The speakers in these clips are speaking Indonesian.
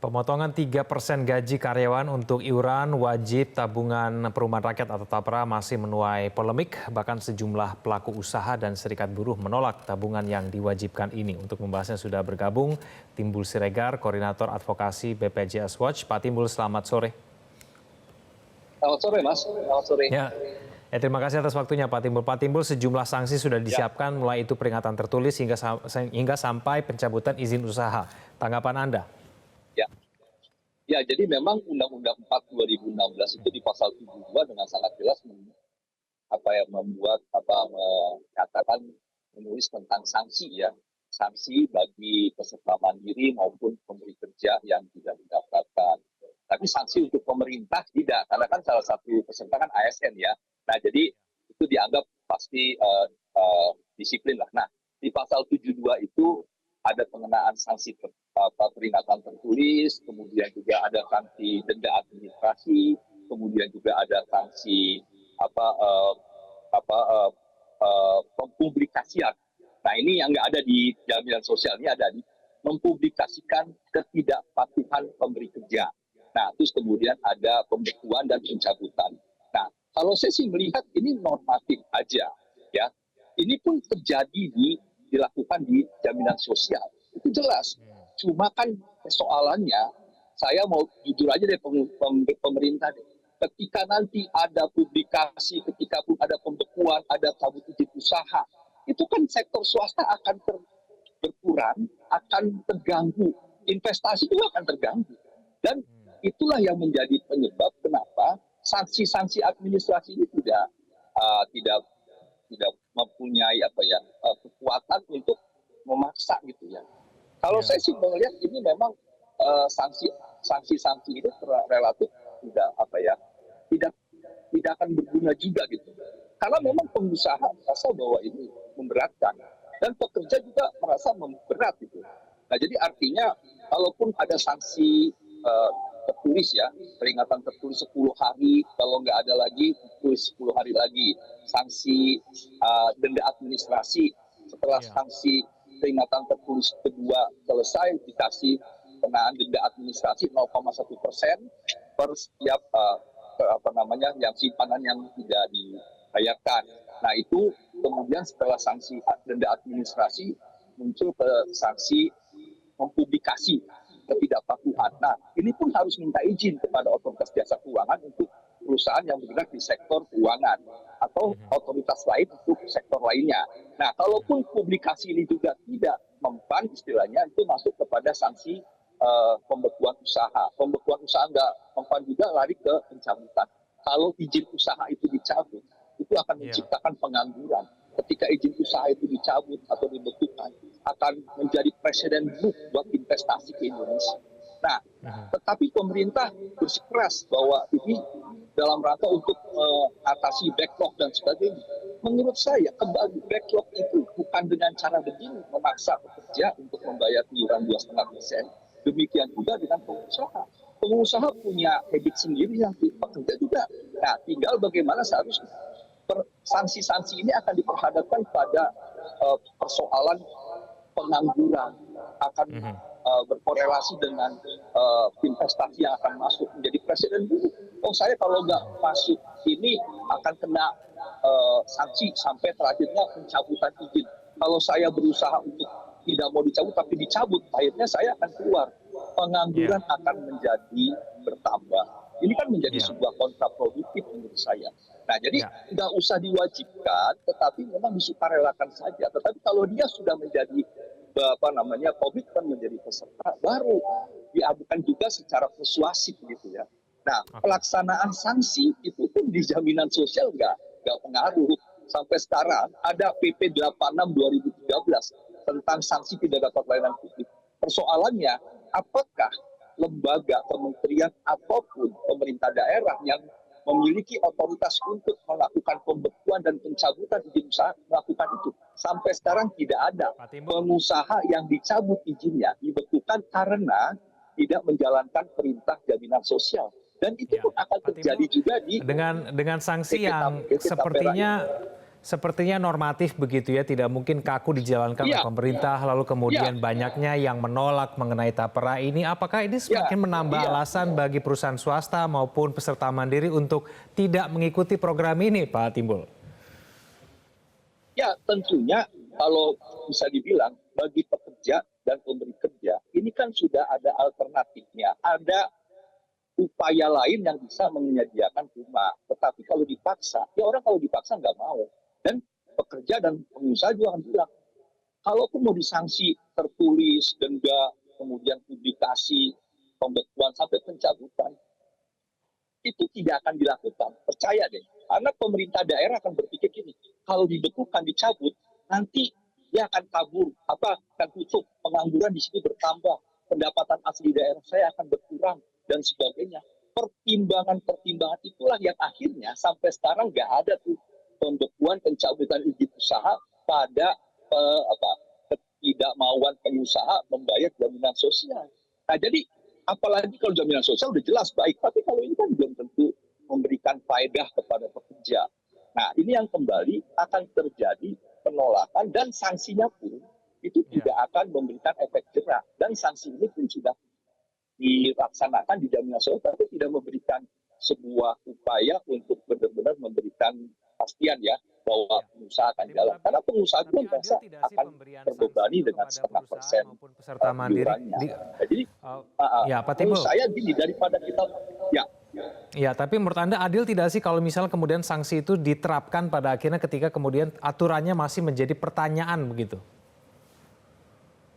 Pemotongan 3% gaji karyawan untuk iuran wajib tabungan perumahan rakyat atau TAPRA masih menuai polemik. Bahkan sejumlah pelaku usaha dan serikat buruh menolak tabungan yang diwajibkan ini. Untuk membahasnya sudah bergabung Timbul Siregar, Koordinator Advokasi BPJS Watch. Pak Timbul, selamat sore. Selamat sore, Mas. Selamat sore. Terima kasih atas waktunya Pak Timbul. Pak Timbul, sejumlah sanksi sudah disiapkan mulai itu peringatan tertulis hingga sampai pencabutan izin usaha. Tanggapan Anda? Ya, jadi memang Undang-Undang 4 2016 itu di pasal 72 dengan sangat jelas menyatakan menulis tentang sanksi ya, sanksi bagi peserta mandiri maupun pemberi kerja yang tidak mendaftarkan. Tapi sanksi untuk pemerintah tidak, karena kan salah satu peserta kan ASN ya. Nah, jadi itu dianggap pasti disiplin lah. Nah, di pasal 72 itu ada pengenaan sanksi peringatan tertulis, kemudian juga ada sanksi denda administrasi, kemudian juga ada sanksi pempublikasian. Nah, ini yang nggak ada di jaminan sosial, ini ada di mempublikasikan ketidakpatuhan pemberi kerja. Nah, terus kemudian ada pembekuan dan pencabutan. Nah, kalau saya sih melihat ini normatif aja, ya. Ini pun dilakukan di jaminan sosial, itu jelas. Cuma kan persoalannya, saya mau jujur aja deh pemerintah deh. Ketika nanti ada publikasi, ketika pun ada pembekuan, ada cabut izin usaha, itu kan sektor swasta akan berkurang, akan terganggu, investasi juga akan terganggu. Dan itulah yang menjadi penyebab kenapa sanksi-sanksi administrasi ini tidak mempunyai kekuatan untuk memaksa gitu ya. Kalau saya sih melihat ini memang sanksi-sanksi ini relatif tidak akan berguna juga gitu. Karena memang pengusaha merasa bahwa ini memberatkan dan pekerja juga merasa memberat gitu. Nah, jadi artinya kalaupun ada sanksi tertulis ya, peringatan tertulis 10 hari, kalau nggak ada lagi, tulis 10 hari lagi. Sanksi denda administrasi, setelah sanksi peringatan tertulis kedua selesai, dikasih pengenaan denda administrasi 0,1% per setiap yang simpanan yang tidak dibayarkan. Nah, itu kemudian setelah sanksi denda administrasi, muncul ke sanksi mempublikasi ketidakpatuhan. Nah, ini pun harus minta izin kepada otoritas jasa keuangan untuk perusahaan yang bergerak di sektor keuangan atau otoritas lain untuk sektor lainnya. Nah, kalaupun publikasi ini juga tidak mempan istilahnya, itu masuk kepada sanksi pembekuan usaha. Pembekuan usaha nggak mempan juga lari ke pencabutan. Kalau izin usaha itu dicabut, itu akan menciptakan pengangguran. Ketika izin usaha itu dicabut atau dibekukan, akan menjadi presiden buruk buat investasi ke Indonesia. Nah, tetapi pemerintah bersikeras bahwa ini dalam rangka untuk mengatasi backlog dan sebagainya. Menurut saya, kembali backlog itu bukan dengan cara begini, memaksa pekerja untuk membayar iuran 2,5%. Demikian juga dengan pengusaha. Pengusaha punya habit sendiri yang pekerja juga. Nah, tinggal bagaimana seharusnya sanksi-sanksi ini akan diperhadapkan pada persoalan pengangguran, akan berkorelasi dengan investasi yang akan masuk menjadi presiden dulu. Oh, saya kalau nggak masuk ini akan kena sanksi sampai terakhirnya pencabutan izin. Kalau saya berusaha untuk tidak mau dicabut tapi dicabut, akhirnya saya akan keluar. Pengangguran akan menjadi bertambah. Ini kan menjadi sebuah kontraproduktif menurut saya. Nah, jadi nggak usah diwajibkan, tetapi memang disukarelakan saja. Tetapi kalau dia sudah menjadi komitmen menjadi peserta, baru diadukan juga secara persuasif gitu ya. Nah, pelaksanaan sanksi itu pun di jaminan sosial nggak pengaruh. Sampai sekarang ada PP 86 2013 tentang sanksi tidak dapat layanan publik. Persoalannya, apakah lembaga, kementerian ataupun pemerintah daerah yang memiliki otoritas untuk melakukan pembekuan dan pencabutan izin usaha melakukan itu? Sampai sekarang tidak ada. Pengusaha yang dicabut izinnya dibekukan karena tidak menjalankan perintah jaminan sosial. Dan itu pun akan terjadi juga di dengan sanksi yang sepertinya Sepertinya normatif begitu ya, tidak mungkin kaku dijalankan oleh Iya, pemerintah, lalu iya, kemudian banyaknya yang menolak mengenai tapera ini. Apakah ini iya, semakin menambah iya. alasan bagi perusahaan swasta maupun peserta mandiri untuk tidak mengikuti program ini, Pak Timbul? Ya, tentunya kalau bisa dibilang bagi pekerja dan pemberi kerja, ini kan sudah ada alternatifnya. Ada upaya lain yang bisa menyediakan rumah. Tetapi kalau dipaksa, ya orang kalau dipaksa nggak mau. Dan pekerja dan pengusaha juga akan bilang, kalaupun mau disanksi tertulis, denda, kemudian publikasi, pembekuan sampai pencabutan, itu tidak akan dilakukan. Percaya deh. Karena pemerintah daerah akan berpikir gini, kalau dibekukan, dicabut, nanti dia akan kabur, akan tutup, pengangguran di sini bertambah, pendapatan asli daerah saya akan berkurang, dan sebagainya. Pertimbangan-pertimbangan itulah yang akhirnya sampai sekarang nggak ada tuh pembekuan pencabutan izin usaha pada ketidakmauan pengusaha membayar jaminan sosial. Nah, jadi apalagi kalau jaminan sosial udah jelas baik, tapi kalau ini kan belum tentu memberikan faedah kepada pekerja. Nah, ini yang kembali akan terjadi penolakan dan sanksinya pun itu Ya. tidak akan memberikan efek jerah, dan sanksi ini pun sudah dilaksanakan di jaminan sosial, tapi tidak memberikan sebuah upaya untuk benar-benar memberikan pastian ya bahwa Ya. pengusaha akan Pak jalan. Timbul, Karena pengusaha tapi itu adil merasa tidak sih akan pemberian sanksi terbebani itu dengan kepada setengah perusahaan persen maupun peserta mandiri? iurannya. Di, Nah, jadi ya, Pak menurut Timbul. saya gini, daripada kita ya Ya, tapi menurut Anda adil tidak sih kalau misalnya kemudian sanksi itu diterapkan pada akhirnya ketika kemudian aturannya masih menjadi pertanyaan begitu?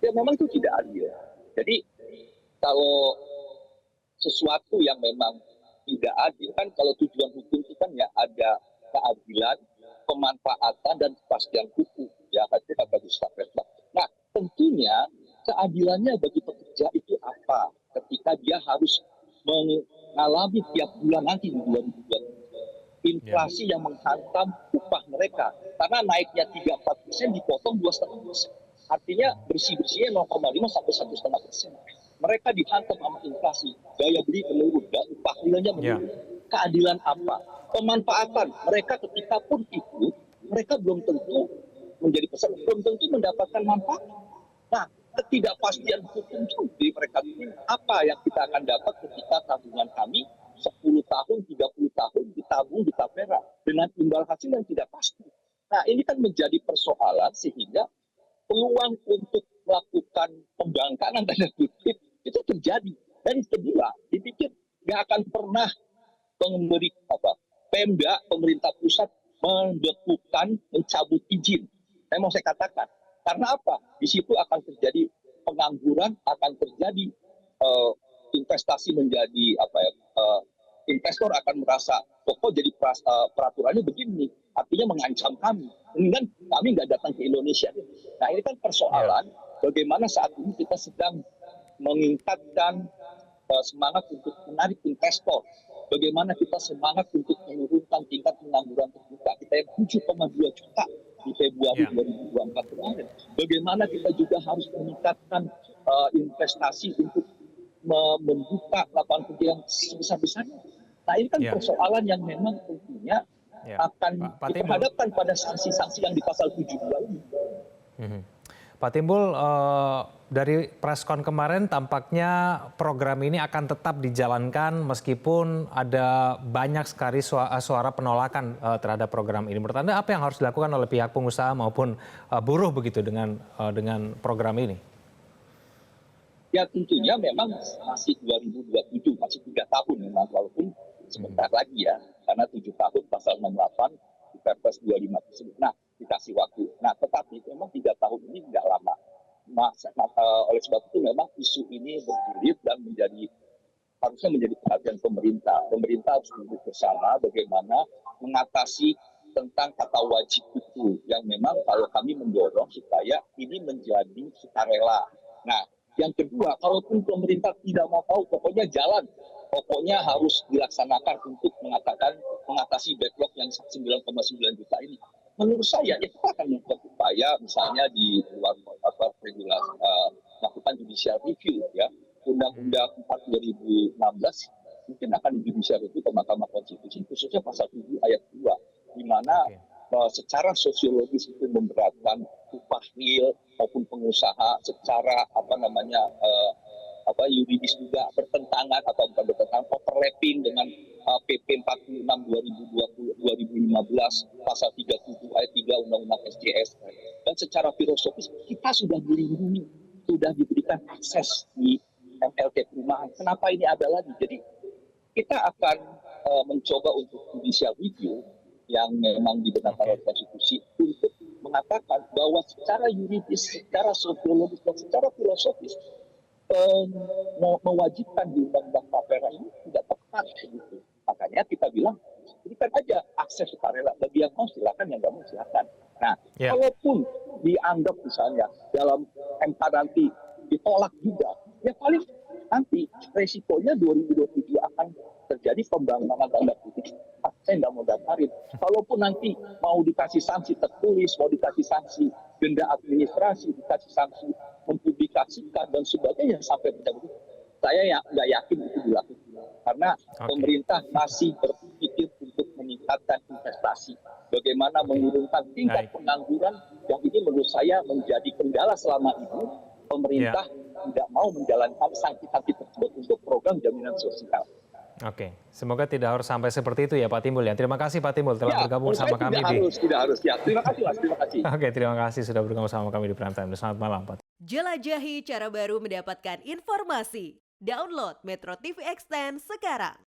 ya memang itu tidak adil. Jadi kalau sesuatu yang memang tidak adil kan, kalau tujuan hukum itu kan ya ada keadilan, pemanfaatan dan kepastian hukum ya, kata Gustav Hertz. Nah, tentunya keadilannya bagi pekerja itu apa ketika dia harus mengalami tiap bulan nanti di 2020 Ya. inflasi yang menghantam upah mereka, karena naiknya 3-4% dipotong 2,5%, artinya bersih-bersihnya 0,5 sampai 1,5%. Mereka dihantam sama inflasi, daya beli menurun, dan upah realnya Ya. menurun. Keadilan apa? Pemanfaatan mereka ketika pun ikut, mereka belum tentu menjadi peserta, belum tentu mendapatkan manfaat. Nah, ketidakpastian hukum itu di mereka ini apa yang kita akan dapat ketika tabungan kami 10 tahun, 30 tahun ditabung di tapera dengan imbal hasil yang tidak pasti. Nah, ini kan menjadi persoalan sehingga peluang untuk melakukan pembangkangan tanda kutip itu terjadi. Dan kedua, dipikir nggak akan pernah memberi Pemda, pemerintah pusat membekukan, mencabut izin. Saya katakan, karena apa? Di situ akan terjadi pengangguran, akan terjadi investasi menjadi investor akan merasa kok jadi peraturannya begini, artinya mengancam kami. Kemudian kami nggak datang ke Indonesia. Nah, ini kan Ya. persoalan bagaimana saat ini kita sedang meningkatkan semangat untuk menarik investor. Bagaimana kita semangat untuk menurunkan tingkat pengangguran terbuka. Kita yang 7,2 juta di Februari Ya. 2024 kemarin. Bagaimana kita juga harus meningkatkan investasi untuk membuka lapangan kerja yang sebesar-besarnya. Nah, ini kan Ya. persoalan yang memang tentunya Ya. akan Pak Timbul. diperhadapkan pada sanksi-sanksi yang di pasal 72 ini. Mhm. Pak Timbul, dari preskon kemarin tampaknya program ini akan tetap dijalankan meskipun ada banyak sekali suara penolakan terhadap program ini. Menurut Anda apa yang harus dilakukan oleh pihak pengusaha maupun buruh begitu dengan program ini? Ya tentunya memang masih 2027, masih 3 tahun memang, walaupun sebentar lagi ya, karena 7 tahun pasal 68 di Perpres 25 tersebut. Nah, dikasih waktu. Nah, tetapi memang 3 tahun ini nggak lama. Oleh sebab itu memang isu ini bergulir dan harusnya menjadi perhatian pemerintah. Pemerintah harus duduk bersama bagaimana mengatasi tentang kata wajib itu, yang memang kalau kami mendorong supaya ini menjadi sukarela. Nah, yang kedua, kalaupun pemerintah tidak mau tahu, pokoknya jalan, pokoknya harus dilaksanakan untuk mengatasi backlog yang 9,9 juta ini. Menurut saya itu akan membuat upaya, misalnya di luar regulasi, melakukan judicial review ya, Undang-Undang 4 2016 mungkin akan di judicial review ke Mahkamah Konstitusi, khususnya pasal 7 ayat 2, di mana Oke. secara sosiologis itu memberatkan upah real maupun pengusaha, secara yuridis juga bertentangan atau bukan bertentangan, overlapping dengan PP 46 2015 pasal 37 ayat 3 Undang-Undang SJS. Dan secara filosofis kita sudah dilindungi, sudah diberikan akses di MLT perumahan. Kenapa ini ada lagi? Jadi kita akan mencoba untuk judicial review yang memang dibenarkan oleh konstitusi untuk mengatakan bahwa secara yuridis, secara sosiologis, dan secara filosofis mewajibkan di undang-undang tapera ini tidak tepat gitu. Makanya kita bilang berikan aja akses sukarela, bagi yang mau silakan, yang nggak mau silakan. Nah, kalaupun dianggap misalnya dalam MK nanti ditolak juga, ya paling nanti resikonya 2027 akan terjadi pembangunan tanda kutip, saya nggak mau daftarin. Kalaupun nanti mau dikasih sanksi tertulis, mau dikasih sanksi denda administrasi, dikasih sanksi mempublikasikan dan sebagainya sampai mencabut, saya nggak yakin itu dilakukan. Karena pemerintah masih berpikir untuk meningkatkan investasi, bagaimana menurunkan tingkat pengangguran, yang ini menurut saya menjadi kendala selama ini. Pemerintah tidak mau menjalankan sanksi-sanksi tersebut untuk program jaminan sosial. Oke, semoga tidak harus sampai seperti itu ya Pak Timbul ya. Terima kasih Pak Timbul telah bergabung sama kami Tidak harus ya. Terima kasih Mas, terima kasih. Oke, terima kasih sudah bergabung sama kami di Prime Time. Selamat malam Pak. Jelajahi cara baru mendapatkan informasi. Download Metro TV Extend sekarang.